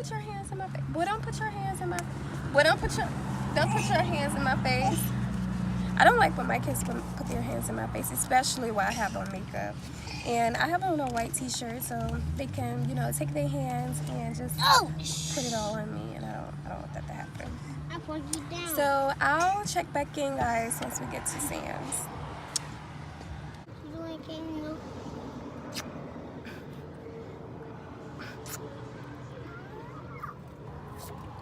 put your hands in my face. Boy, don't put your hands in my. Boy, don't put your hands in my face. I don't like when my kids put their hands in my face, especially while I have on makeup. And I have on a white t-shirt, so they can, you know, take their hands and just put it all on me, and I don't want that to happen. I put you down. So I'll check back in, guys, once we get to Sam's.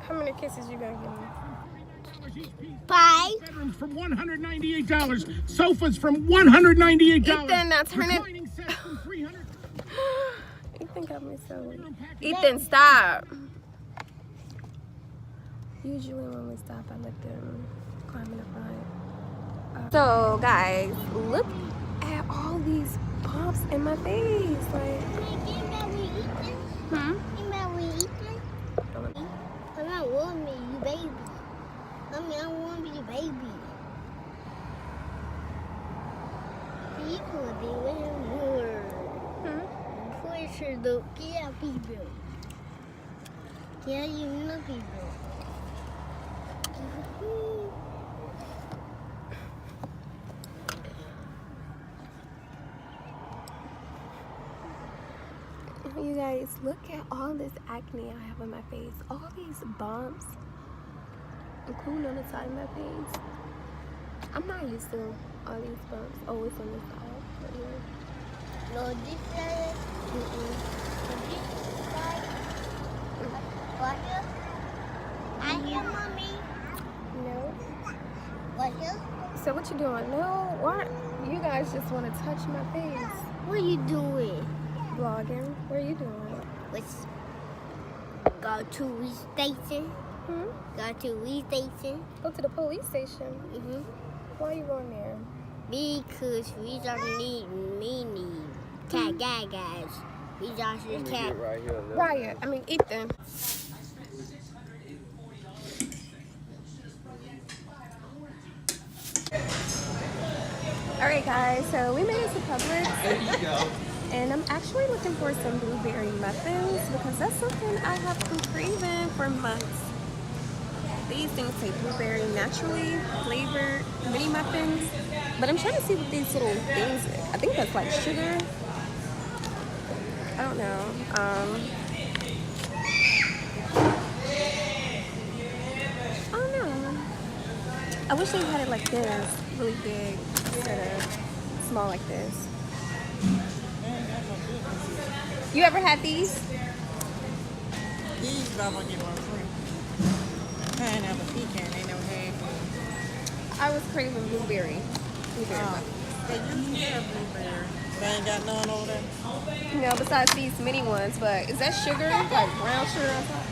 How many kisses you gonna give me? 5. Bedrooms from $198. Sofas from $198. Ethan, now turn it. Reclining sets from $300. Ethan got me so weak. Ethan, stop. Usually when we stop, I let them climb in the front. So, guys, look at all these bumps in my face. Like, I don't want me, you baby. I want to be your baby. You could be with more. Push her though. Get out, people. Get you know people. you guys, look at all this acne I have on my face. All these bumps, including on the side of my face. I'm not used to all these bumps. Always on the side. Right here. No, this side. This side. What here? I hear mommy. No. What here? So what you doing? No, why? You guys just want to touch my face. What are you doing? Vlogging. What are you doing? Let's go to Lease station. Go to Lease station. Go to the police station. Why are you going there? Because we don't need many cat guys. We just need cat. Riot. I mean Ethan. Alright guys, so we made it to Publix. There you go. And I'm actually looking for some blueberry muffins because that's something I have been craving for months. These things say blueberry naturally flavored mini muffins. But I'm trying to see what these little things, I think that's like sugar. I don't know. I don't know. I wish they had it like this, really big, instead of small like this. You ever had these? These I'm gonna get one free. Pineapple pecan, ain't no hay. I was craving blueberry. Muffins. They usually have blueberry. They ain't got none over there. You know, besides these mini ones, but is that sugar? Like brown sugar on top?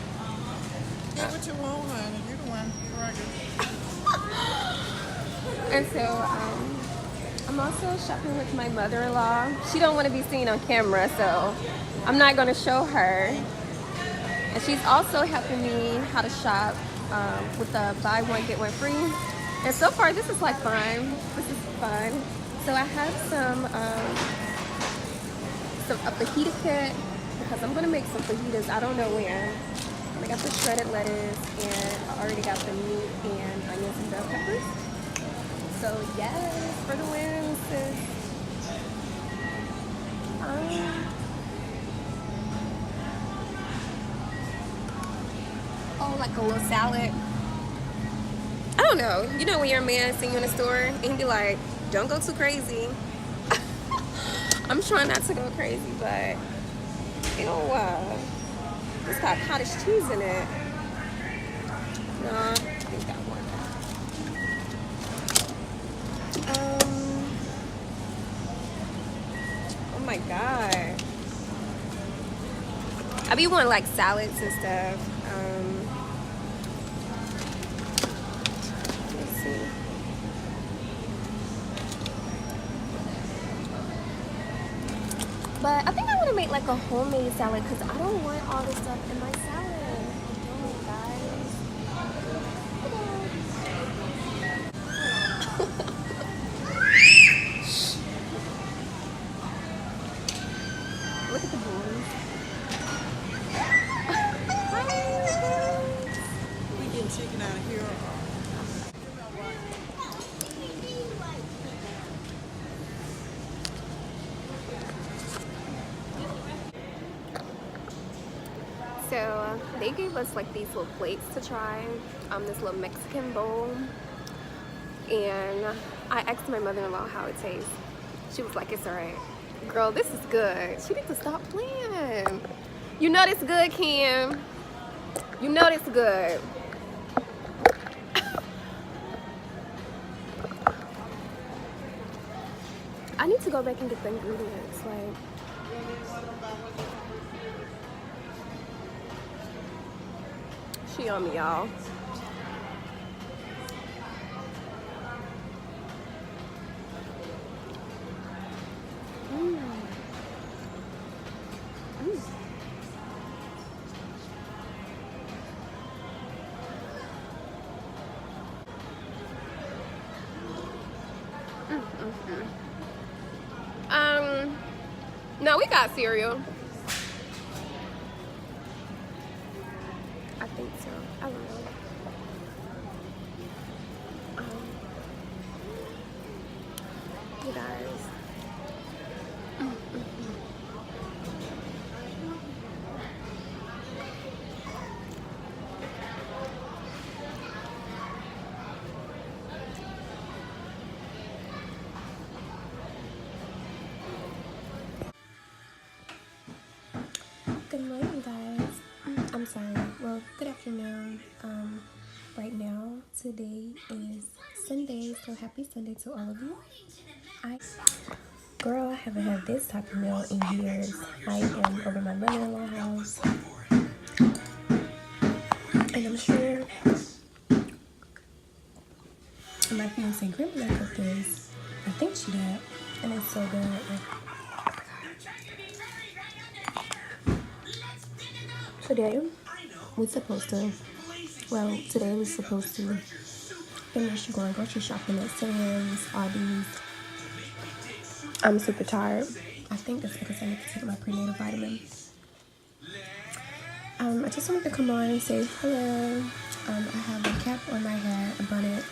Get what you want, honey. You the one. And so, I'm also shopping with my mother-in-law. She don't want to be seen on camera, so I'm not going to show her. And she's also helping me how to shop with the buy one get one free. And so far, this is like fun. This is fun. So I have some a fajita kit because I'm gonna make some fajitas. I don't know when. I got the shredded lettuce and I already got the meat and onions and bell peppers. So yes, for the win, sis. Oh, like a little salad. I don't know. You know when your man seeing you in the store and he be like, don't go too crazy. I'm trying not to go crazy, but you know, it's got cottage cheese in it. No, I think I want that. Oh my god. I be wanting like salads and stuff. Let's see. But I think I want to make like a homemade salad because I don't want all this stuff in my salad. Oh, guys. Look at the boys. Hi. So they gave us like these little plates to try, this little Mexican bowl, and I asked my mother-in-law how it tastes. She was like, it's alright. Girl, this is good. She needs to stop playing. You know this good, Kim. You know this good. I need to go back and get the ingredients. Like, she on me, y'all. No, we got cereal. I think so. I don't know. You guys. Good morning, guys. I'm sorry. Well, good afternoon. Right now, today is Sunday, so happy Sunday to all of you. Girl, I haven't had this type of meal in years. I am over my mother-in-law's house, and I'm sure my fiance grandma cooked this. I think she did, and it's so good. Today, we're supposed to, today we're supposed to finish going grocery shopping at Sam's, Aldi's. I'm super tired. I think it's because I need to take my prenatal vitamin. I just wanted to come on and say hello. I have a cap on my head, a bonnet,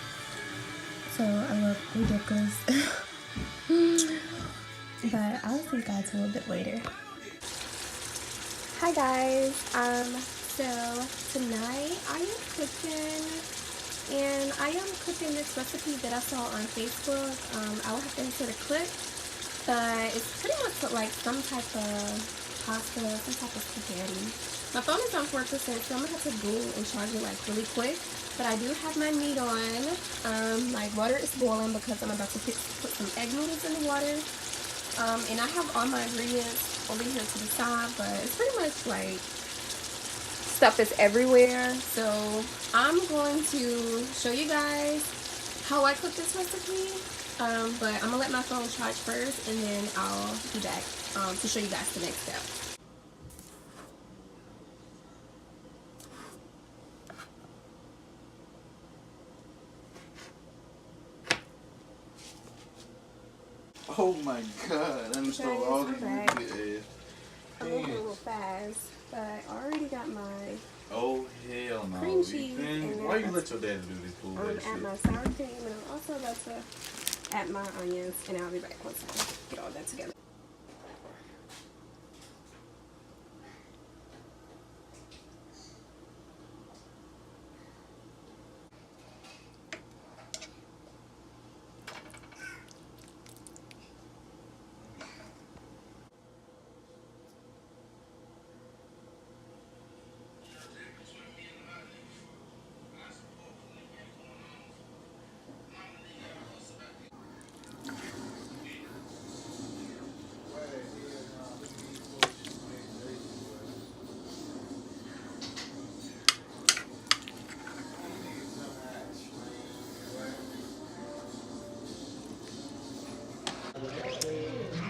so I look ridiculous. But I'll see you guys a little bit later. Hi guys. So tonight I am cooking, and I am cooking this recipe that I saw on Facebook. I will have to insert a clip, but it's pretty much like some type of pasta, some type of spaghetti. My phone is on 4%, so I'm gonna have to go and charge it like really quick. But I do have my meat on. My water is boiling because I'm about to put some egg noodles in the water. And I have all my ingredients over here to the side, but it's pretty much like stuff is everywhere. So I'm going to show you guys how I cook this recipe. But I'm gonna let my phone charge first, and then I'll be back to show you guys the next step. Oh my god, I'm so all these Okay. I'm moving a little fast, but I already got my Oh hell no. cream cheese. And why you let your daddy do this food? add my sour cream, and I'm also about to add my onions, and I'll be back once I get all that together.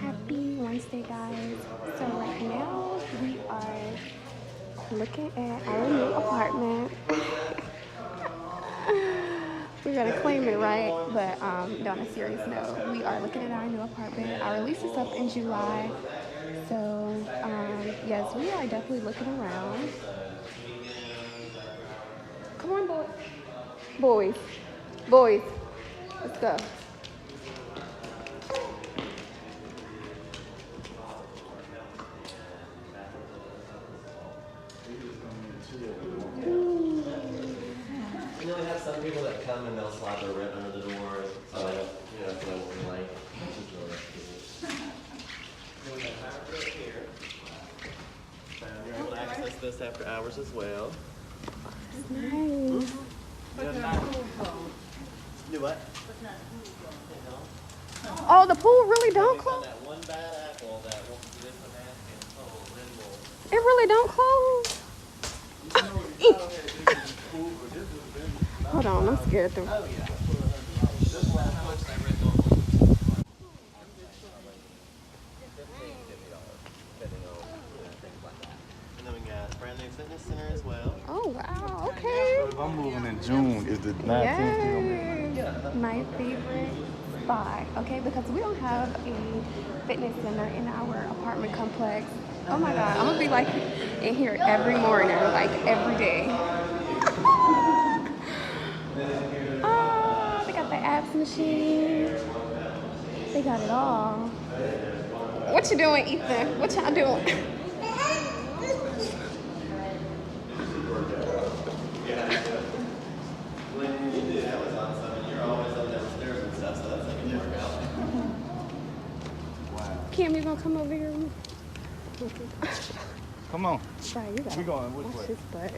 Happy Wednesday, guys. So right now we are looking at our new apartment. We're gonna claim it, right? But on a serious note, we are looking at our new apartment. Our lease is up in July, so yes, we are definitely looking around. Come on, boys, let's go. You know, we have some people that come and they'll slide their rent under the door, so they don't, you know, so they won't be late. Which is really good. Then we have power up here. You're able to access this after hours as well. Nice. Do what? Oh, the pool really don't close? That one bad apple that wants to do some asking, then we'll... It really don't close? Hold on, I'm scared though. Oh, yeah. And then we got brand new fitness center as well. Oh, wow, okay. If I'm moving in June, is the 19th still there? Yes, my favorite spot, okay, because we don't have a fitness center in our apartment complex. Oh my God, I'm gonna be like in here every morning, like every day. Oh, they got the abs machine. They got it all. What you doing, Ethan? What y'all doing? Kim, you gonna come over here? Come on. Right, you gotta We going which watch way? his butt.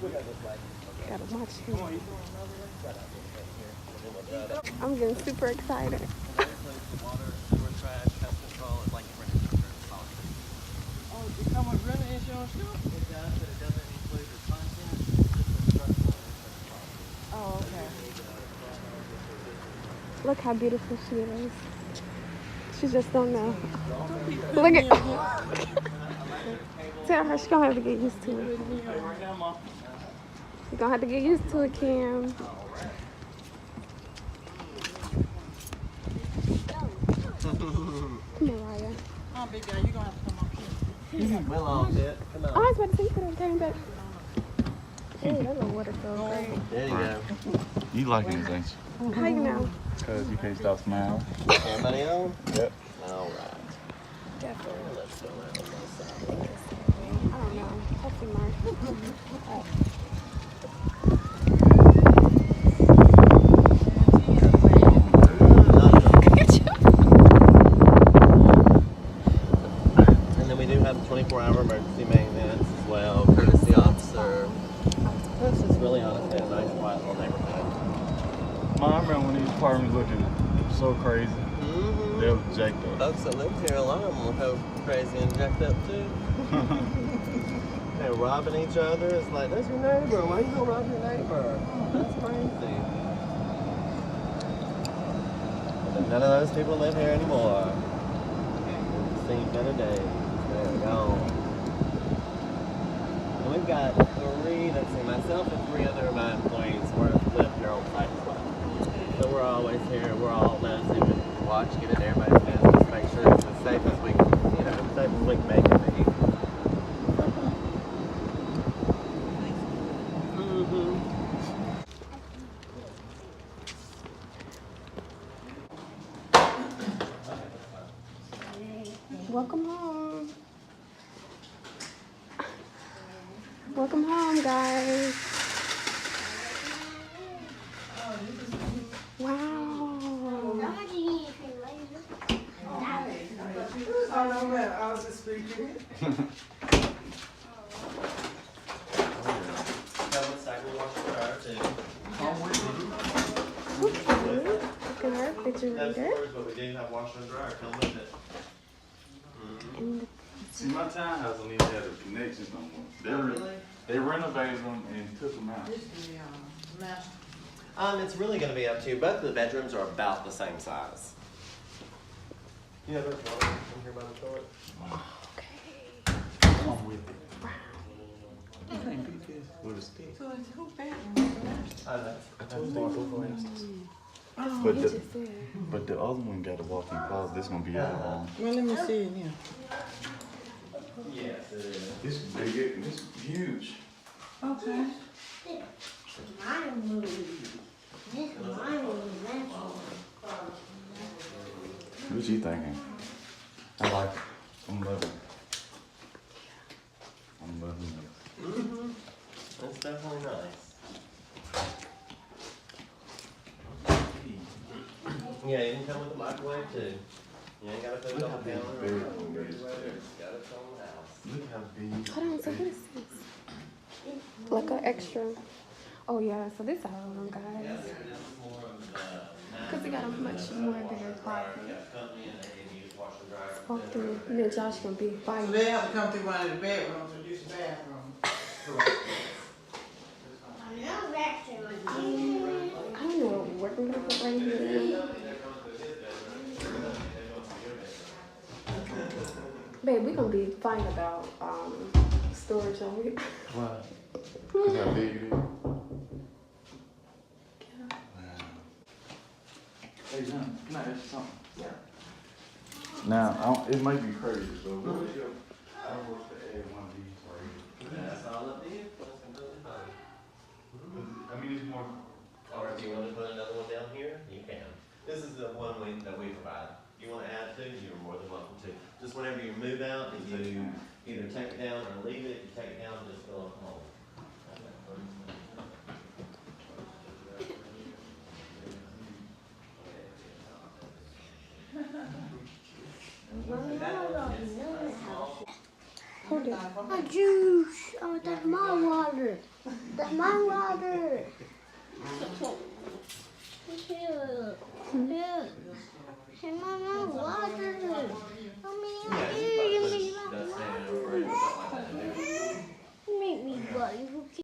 Gotta watch him. I'm getting super excited. Water, sewer, trash, pest control, it's like rent insurance policy. Oh, you come with rent insurance too? It does, but it doesn't include your content, it's just a structural insurance policy. Oh, okay. Look how beautiful she is. She just don't know. Look at. Tell her she's gonna have to get used to it. You're gonna have to get used to it, Kim. Come on, Raya. Oh, big guy, you're gonna have to come up here. We'll all fit. Come Oh, on. I was about to say you could have came back. Hey, that little water feels great. There you go. You liking this, ain't you? How you know? Because you can't stop smiling. Everybody on? Yep. All right. Definitely. Let's go around on this side. I don't know. Hopefully, Mark. And then we do have a 24-hour emergency maintenance as well, courtesy officer. This is really honestly a nice, quiet little neighborhood. Mom, I remember when these apartments looking so crazy. Mm-hmm. They were jacked up. Folks that live here, a lot of them will go crazy and jacked up too. They're robbing each other. It's like, that's your neighbor. Why you gonna rob your neighbor? That's crazy. But none of those people live here anymore. We've seen better days. They're gone. And we've got three, let's see, myself and three other of my employees live here on site as well. So we're always here. We're all nosy. We watch, get in everybody's business, make sure it's as safe as we can, you know, as safe as we can make it be. Welcome home. Welcome home, guys. Wow. I was just speaking. Look at her refrigerator. But we do have washer and dryer. Come with it. And See, my townhouse don't even have the connections no more. They renovated them and took them out. It's really going to be up to you. Both of the bedrooms are about the same size. You have a water in here by the toilet? Come with it. You can't beat this with a stick. So it's who bedroom? I know. But the other one got a walk-in closet. This gonna be out long. Well, let me see it now. Yes, it is. This big, this huge. Okay. My room. This is my room. That's all. What you thinking? I like it. I'm loving it. I'm loving it. It's definitely nice. Yeah, you can come with the microwave too. You ain't gotta put it on the counter. Got it on the house. Look how big. Hold on, so what is this? Like an extra. Oh yeah, so this our room, guys. Because we got a much more bigger closet. Let's walk through. Me and Josh gonna be So fighting. they have to come through one of the bedrooms and use the bathroom. I don't know what we're gonna put right here. Babe, we're gonna be fine about storage on it. What? Cause how big it is. Hey, John, can I ask you something? Yeah. Now, it might be crazy, so what was your, I was to add one of these right here. That's all up to you. That's completely fine. I mean, it's more. Or if you want to put another one down here, you can. This is the one that we provide. If you want to add to, you're more than welcome to. Just whenever you move out, if you either take it down or leave it, you take it down and just fill up the hole. Hold it. A juice. Oh, that's my water. That's my water. Here. Here. Hey, Mama, water. Mommy, give me my water. Make me water.